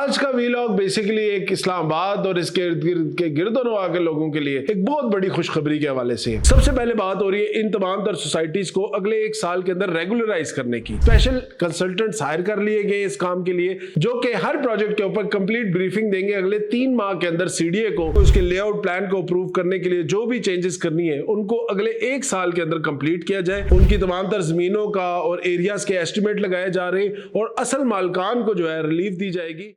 आज का vlog basically एक इस्लामाबाद और इसके इर्द गिर्द के गिरदोनवा के लोगों के लिए एक बहुत बड़ी खुशखबरी के हवाले से। सबसे पहले बात हो रही है इन तमाम तर सोसाइटीज को अगले एक साल के अंदर रेगुलराइज करने की। स्पेशल कंसल्टेंट्स हायर कर लिए गए इस काम के लिए, जो कि हर प्रोजेक्ट के ऊपर कंप्लीट ब्रीफिंग देंगे अगले 3 माह के अंदर सीडीए को, उसके लेआउट प्लान को अप्रूव करने के लिए जो भी चेंजेस करनी है उनको अगले एक साल के अंदर कंप्लीट किया जाए। उनकी तमाम तर जमीनों का और एरियाज के एस्टिमेट लगाए जा रहे और असल मालकान को जो है रिलीफ दी जाएगी।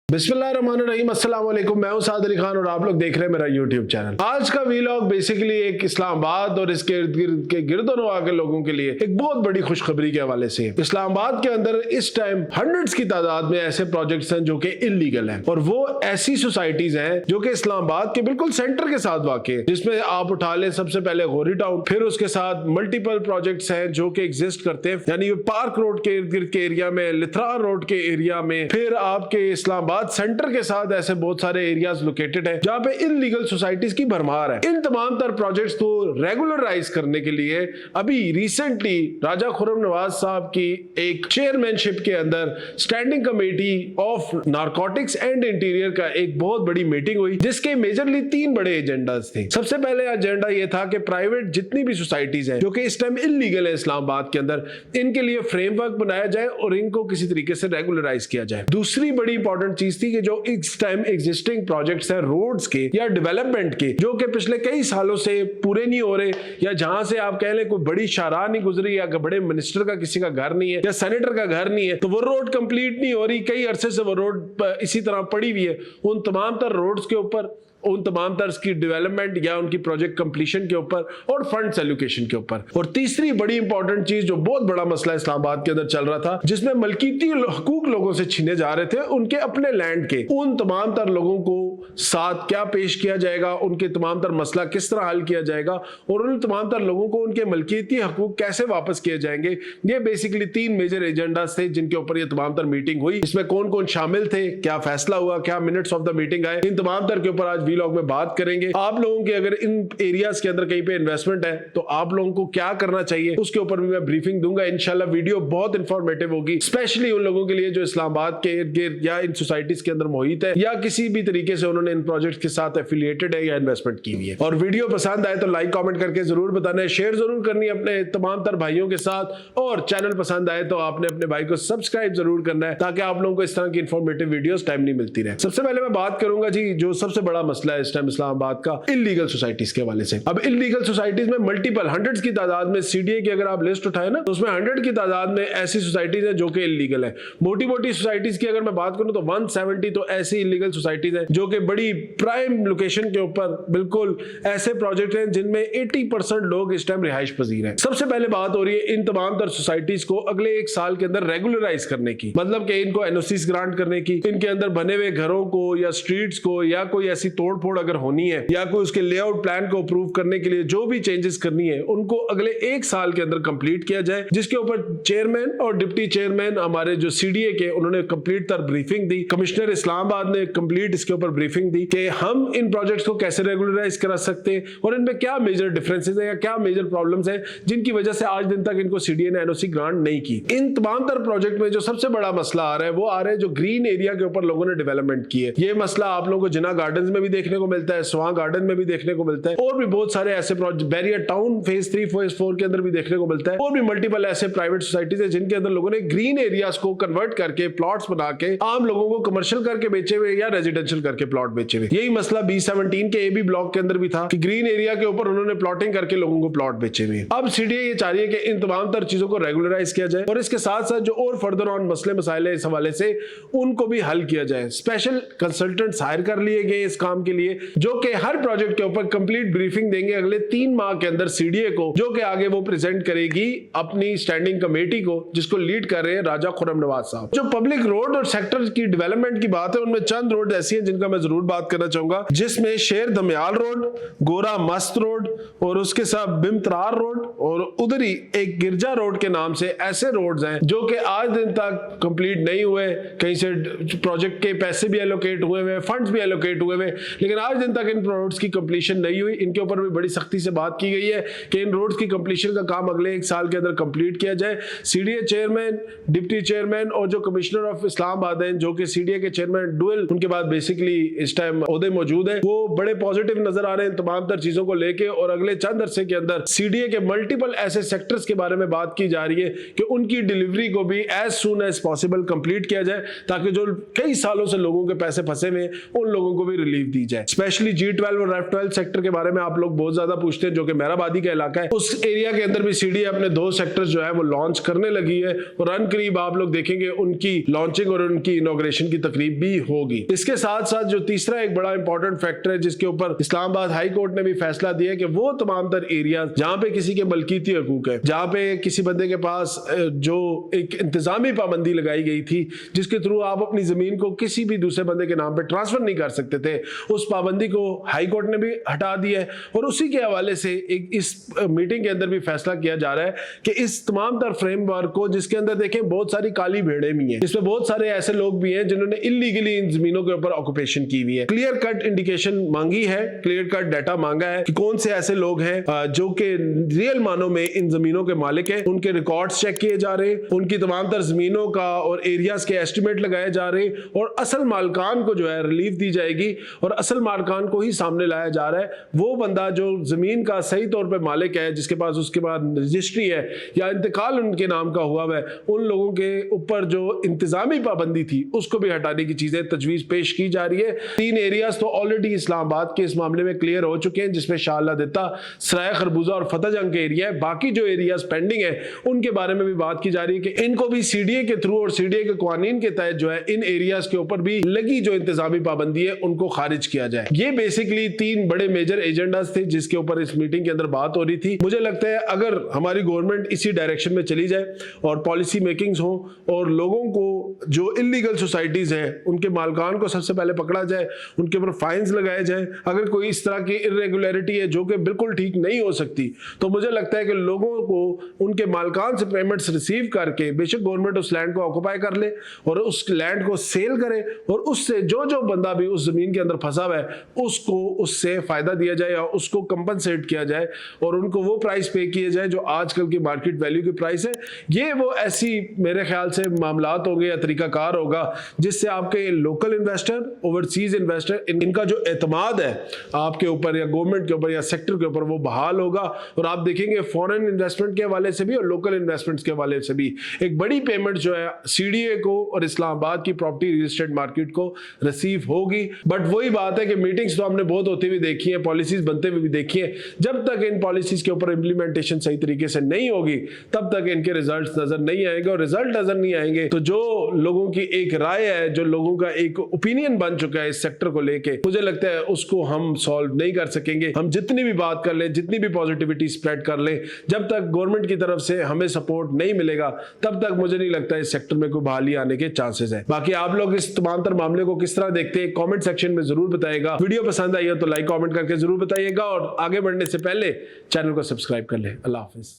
बिस्मिल्लाहिर्रहमानिर्रहीम, अस्सलाम वालेकुम। मैं हूं साद अली खान और आप लोग देख रहे हैं मेरा यूट्यूब चैनल। आज का वीलॉग बेसिकली एक इस्लामाबाद और इसके इर्द गिर्द के गिरदोनवा के लोगों के लिए एक बहुत बड़ी खुशखबरी के हवाले से। इस्लामाबाद के अंदर इस टाइम हंड्रेड्स की तादाद में ऐसे प्रोजेक्ट्स हैं जो कि इलीगल हैं, और वो ऐसी सोसाइटीज हैं जो कि इस्लामाबाद के बिल्कुल सेंटर के साथ वाक़ई है, जिसमें आप उठा लें सबसे पहले गोरी टाउन, फिर उसके साथ मल्टीपल प्रोजेक्ट्स हैं जो कि एग्जिस्ट करते हैं, यानी पार्क रोड के इर्द गिर्द के एरिया में, लिथरा रोड के एरिया में, फिर आपके इस्लामाबाद सेंटर के साथ ऐसे बहुत सारे एरियाज लोकेटेड है जहां पे इलीगल सोसाइटीज की भरमार है। इन तमाम तर प्रोजेक्ट्स को रेगुलराइज करने के लिए अभी रिसेंटली राजा खुर्रम नवाज साहब की एक चेयरमैनशिप के अंदर standing committee of narcotics and interior का एक बहुत बड़ी मीटिंग हुई, जिसके मेजरली 3 बड़े एजेंडाज थे। सबसे पहले एजेंडा यह था कि प्राइवेट जितनी भी सोसाइटीज हैं जो कि इस टाइम इलीगल है इस्लामाबाद के अंदर, इनके लिए फ्रेमवर्क बनाया जाए और इनको किसी तरीके से रेगुलराइज किया जाए। दूसरी बड़ी इंपॉर्टेंट चीज थी कि जो इस टाइम एग्जिस्टिंग प्रोजेक्ट्स हैं रोड्स के या डेवलपमेंट के, जो कि पिछले कई सालों से पूरे नहीं हो रहे, या जहां से आप कह लें कोई बड़ी शाहराह नहीं गुजरी, या बड़े मिनिस्टर का किसी का घर नहीं है या सेनेटर का घर नहीं है, तो वो रोड कंप्लीट नहीं हो रही, कई अरसे से वो रोड इसी तरह पड़ी हुई है। उन तमाम तर रोड्स के ऊपर, उन तमाम तरह की डेवलपमेंट या उनकी प्रोजेक्ट कंप्लीशन के ऊपर और फंड्स एलोकेशन के ऊपर। और तीसरी बड़ी इंपॉर्टेंट चीज, जो बहुत बड़ा मसला इस्लामाबाद के अंदर चल रहा था, जिसमें मलकीती हकूक लोगों से छीने जा रहे थे उनके अपने लैंड के, उन तमाम तर लोगों को साथ क्या पेश किया जाएगा, उनके तमाम तर मसला किस तरह हल किया जाएगा और उन तमाम तर लोगों को उनके मलकीती हकूक कैसे वापस किए जाएंगे। ये बेसिकली 3 मेजर एजेंडास थे जिनके ऊपर ये तमाम तर मीटिंग हुई। इसमें कौन कौन शामिल थे, क्या फैसला हुआ, क्या मिनट्स ऑफ द मीटिंग आए, इन तमाम तर के ऊपर आज वीलॉग में बात करेंगे। आप लोगों की अगर इन एरियाज के अंदर कहीं पे इन्वेस्टमेंट है तो आप लोगों को क्या करना चाहिए उसके ऊपर भी मैं ब्रीफिंग दूंगा। इंशाल्लाह वीडियो बहुत इंफॉर्मेटिव होगी, स्पेशली उन लोगों के लिए जो इस्लामाबाद के इर्द गिर्द या इन सोसाइटीज के अंदर मोहित है या किसी भी तरीके से उन्होंने इन प्रोजेक्ट के साथ एफिलिएटेड है या इन्वेस्टमेंट की हुई है। और वीडियो पसंद आए तो लाइक कमेंट करके जरूर बताना है, शेयर जरूर करनी है अपने तमाम तर भाइयों के साथ, और चैनल पसंद आए तो आपने अपने भाई को सब्सक्राइब जरूर करना है ताकि आप लोगों को इस तरह की इंफॉर्मेटिव वीडियोस टाइम नहीं मिलती रहे। सबसे पहले मैं बात करूंगा जी जो सबसे बड़ा मसला है इस टाइम इस्लामाबाद का, इलीगल सोसाइटीज के हवाले से। अब इलीगल सोसाइटीज में मल्टीपल हंड्रेड्स की तादाद में सीडीए की अगर आप लिस्ट उठाए ना तो उसमें 100 की तादाद में ऐसी सोसाइटीज है जो कि इलीगल है। मोटी मोटी सोसाइटीज की अगर मैं बात करूं तो 170 तो ऐसी इलीगल सोसाइटीज है जो कि बड़ी प्राइम लोकेशन के ऊपर बिल्कुल ऐसे प्रोजेक्ट हैं जिनमें 80% लोग इस टाइम रिहाइश पजीर हैं। सबसे पहले बात हो रही है इन तमाम तर सोसाइटीज को अगले एक साल के अंदर रेगुलराइज करने की, मतलब कि इनको एनओसीज ग्रांट करने की, इनके अंदर बने हुए घरों को या स्ट्रीट्स को या कोई ऐसी तोड़ फोड़ अगर होनी है या कोई उसके लेआउट प्लान को अप्रूव करने के लिए जो भी चेंजेस करनी है उनको अगले एक साल के अंदर कंप्लीट किया जाए, जिसके ऊपर चेयरमैन और डिप्टी चेयरमैन हमारे जो सीडीए के उन्होंने कंप्लीट तर ब्रीफिंग दी। कमिश्नर इस्लामाबाद ने कंप्लीट इसके ऊपर ब्रीफिंग दी कि हम इन प्रोजेक्ट्स को कैसे रेगुलराइज करा सकते हैं और इनमें क्या मेजर डिफरेंसेस है या क्या मेजर प्रॉब्लम्स है जिनकी वजह से आज दिन तक इनको सीडीए ने एनओसी ग्रांट नहीं की। इन तमाम तर प्रोजेक्ट में जो सबसे बड़ा मसला आ रहा है वो आ रहा है जो ग्रीन एरिया के ऊपर लोगों ने डेवलपमेंट की है। ये मसला आप लोगों को जिना गार्डन में भी देखने को मिलता है, स्वां गार्डन में भी देखने को मिलता है, और भी बहुत सारे ऐसे project barrier town phase 3 phase 4 के अंदर भी देखने को मिलता है, और भी मल्टीपल ऐसे प्राइवेट सोसाइटीज है जिनके अंदर लोगों ने ग्रीन एरियाज को कन्वर्ट करके प्लॉट्स बना के आम लोगों को कमर्शियल करके बेचे हुए या रेजिडेंशियल करके प्लॉट बेचे हुए। यही मसला B17 के AB ब्लॉक के अंदर भी था कि ग्रीन एरिया के ऊपर उन्होंने प्लॉटिंग करके लोगों को प्लॉट बेचे हुए। अब सीडीए ये चाह रही है कि इन तमाम तर चीजों को रेगुलराइज किया जाए और इसके साथ साथ जो और फर्दर ऑन मसले मसाइल है इस हवाले से उनको भी हल किया जाए। स्पेशल कंसल्टेंट्स हायर कर लिए गए इस काम के लिए, जो कि हर प्रोजेक्ट के ऊपर कंप्लीट ब्रीफिंग देंगे अगले 3 माह के अंदर सीडीए को, जो कि आगे वो प्रेजेंट करेगी अपनी स्टैंडिंग कमेटी को, जिसको लीड कर रहे हैं राजा खुर्रम नवाज साहब। जो पब्लिक रोड और सेक्टर की डेवलपमेंट की बात है उनमें चंद रोड ऐसी हैं जिनका मैं जरूर बात करना चाहूंगा, जिसमें शेर दमयाल रोड, गोरा मस्त रोड और उसके साथ बिमत्रार रोड और उधर ही एक गिरजा रोड के नाम से ऐसे रोड्स हैं जो कि आज दिन तक कंप्लीट नहीं हुए। कहीं से प्रोजेक्ट के पैसे भी एलोकेट हुए हुए, फंड्स भी एलोकेट हुए हुए, लेकिन आज दिन तक इन रोड्स की कंप्लीशन नहीं हुई। इनके ऊपर भी बड़ी सख्ती से बात की गई है कि इन रोड्स की कंप्लीशन का काम अगले 1 साल के अंदर कंप्लीट किया जाए। सीडीए चेयरमैन, डिप्टी चेयरमैन और जो कमिश्नर ऑफ इस्लामाबाद हैं, जो कि सीडीए के चेयरमैन डुअल उनके बाद बेसिकली इस टाइम ओहदे मौजूद है, वो बड़े पॉजिटिव नजर आ रहे हैं तमाम तर चीजों को लेके। और अगले चंद अरसे के अंदर सीडीए के मल्टीपल ऐसे सेक्टर्स के बारे में बात की जा रही है कि उनकी डिलीवरी को भी as soon as possible complete किया जाए, ताकि जो कई सालों से लोगों के पैसे फंसे हुए उन लोगों को भी रिलीफ दी जाए। स्पेशली G12 और F12 सेक्टर के बारे में आप लोग बहुत ज्यादा पूछते हैं, जो कि मेहराबादी का इलाका है। उस एरिया के अंदर भी सीडीए अपने 2 सेक्टर्स जो है वो लॉन्च करने लगी है और अन करीब आप लोग देखेंगे उनकी लॉन्चिंग और उनकी इनॉग्रेशन की तकरीब भी होगी। इसके साथ साथ जो तीसरा एक बड़ा इंपॉर्टेंट फैक्टर है जिसके ऊपर इस्लामाबाद हाई कोर्ट ने भी फैसला दिया है कि वो तमाम तर एरिया जहां पे किसी के मलकीती हकूक है, जहां पे किसी बंदे के पास जो एक इंतजामी पाबंदी लगाई गई थी जिसके थ्रू आप अपनी जमीन को किसी भी दूसरे बंदे के नाम पे ट्रांसफर नहीं कर सकते थे, उस पाबंदी को हाई कोर्ट ने भी हटा दिया है। और उसी के हवाले से एक इस मीटिंग के अंदर भी फैसला किया जा रहा है कि इस तमाम तर फ्रेमवर्क को, जिसके अंदर देखें बहुत सारी काली भेड़ें भी हैं, इसमें बहुत सारे ऐसे लोग भी हैं जिन्होंने इलीगली इन जमीनों के ऊपर ऑक्यूपेशन की हुई है। क्लियर कट इंडिकेशन मांगी है, क्लियर कट डाटा मांगा है कि कौन से ऐसे लोग हैं जो कि रियल मानों में इन जमीनों के मालिक हैं। उनके रिकॉर्ड्स चेक किए जा रहे हैं, उनकी तमाम तर जमीनों का और एरियाज के एस्टिमेट लगाए जा रहे हैं और असल मालकान को जो है रिलीफ दी जाएगी और असल मालकान को ही सामने लाया जा रहा है। वो बंदा जो जमीन का सही तौर पे मालिक है, जिसके पास उसके बाद रजिस्ट्री है या इंतकाल उनके नाम का हुआ है, उन लोगों के ऊपर जो इंतजामी पाबंदी थी उसको भी हटाने की चीजें तजवीज पेश की जा रही है। 3 एरियाज तो ऑलरेडी इस्लामाबाद के इस मामले में क्लियर हो चुके हैं, जिसमें शाहला दिता, सराय खरबूजा और फतेह जंग के एरिया है। बाकी जो एरियाज पेंडिंग है उनके बारे में भी बात की जा रही है कि इनको भी सीडीए के थ्रू और सीडीए के कानून के तहत जो है इन एरियाज के ऊपर भी लगी जो इंतजामी पाबंदी है उनको खारिज किया जाए। ये बेसिकली 3 बड़े मेजर एजेंडास थे जिसके ऊपर इस मीटिंग के अंदर बात हो रही थी। मुझे लगता है अगर हमारी गवर्नमेंट इसी डायरेक्शन में चली जाए और पॉलिसी मेकिंग्स हो और लोगों को जो इलीगल सोसाइटीज हैं उनके मालकान को सबसे पहले पकड़ा जाए, उनके ऊपर फाइन्स लगाए जाए। अगर कोई इस तरह की इरेगुलरिटी है जो कि बिल्कुल ठीक नहीं हो सकती, तो मुझे लगता है कि लोगों को उनके मालकान से पेमेंट्स रिसीव करके बेशक गवर्नमेंट उस लैंड को ऑक्युपाई कर ले और उस लैंड को सेल करे और उससे जो जो बंदा भी उस जमीन के अंदर फंसा हुआ है उसको उससे फायदा दिया जाए या उसको कंपनसेट किया जाए और उनको वो प्राइस पे किए जाए जो आजकल की मार्केट वैल्यू की प्राइस है। ये वो ऐसी मेरे ख्याल से मामलात होंगे या तरीकाकार होगा जिससे आपके लोकल इन्वेस्टर, ओवरसीज इन्वेस्टर, इनका जो एतमाद है आपके ऊपर या गवर्नमेंट के ऊपर या सेक्टर के ऊपर वो बहाल होगा। और आप देखेंगे फॉरेन इन्वेस्टमेंट के हवाले से भी और लोकल इन्वेस्टमेंट्स के हवाले से भी एक बड़ी पेमेंट जो है सीडीए को और इस्लामाबाद की प्रॉपर्टी रियल एस्टेट मार्केट को रिसीव होगी। बट वही बात है कि मीटिंग्स तो हमने बहुत होती हुई देखी है, पॉलिसीज बनते हुए भी देखी है। जब तक इन पॉलिसीज के ऊपर इंप्लीमेंटेशन सही तरीके से नहीं होगी तब तक इनके रिजल्ट्स नजर नहीं आएंगे और रिजल्ट नजर नहीं आएंगे तो जो लोगों की एक राय है, जो लोगों का एक ओपिनियन बन चुका है इस सेक्टर को लेके, मुझे लगता है उसको हम सॉल्व नहीं कर सकेंगे। हम जितनी भी बात कर ले, जितनी भी पॉजिटिविटी स्प्रेड कर ले, जब तक गवर्नमेंट की तरफ से हमें सपोर्ट नहीं मिलेगा तब तक मुझे नहीं लगता इस सेक्टर में कोई बहाली आने के चांसेस है। बाकी आप लोग इस तमाम तर मामले को किस तरह देखते हैं कमेंट सेक्शन में जरूर बताइएगा। वीडियो पसंद आई हो तो लाइक कमेंट करके जरूर बताइएगा और आगे बढ़ने से पहले चैनल को सब्सक्राइब कर ले। अल्लाह हाफिज।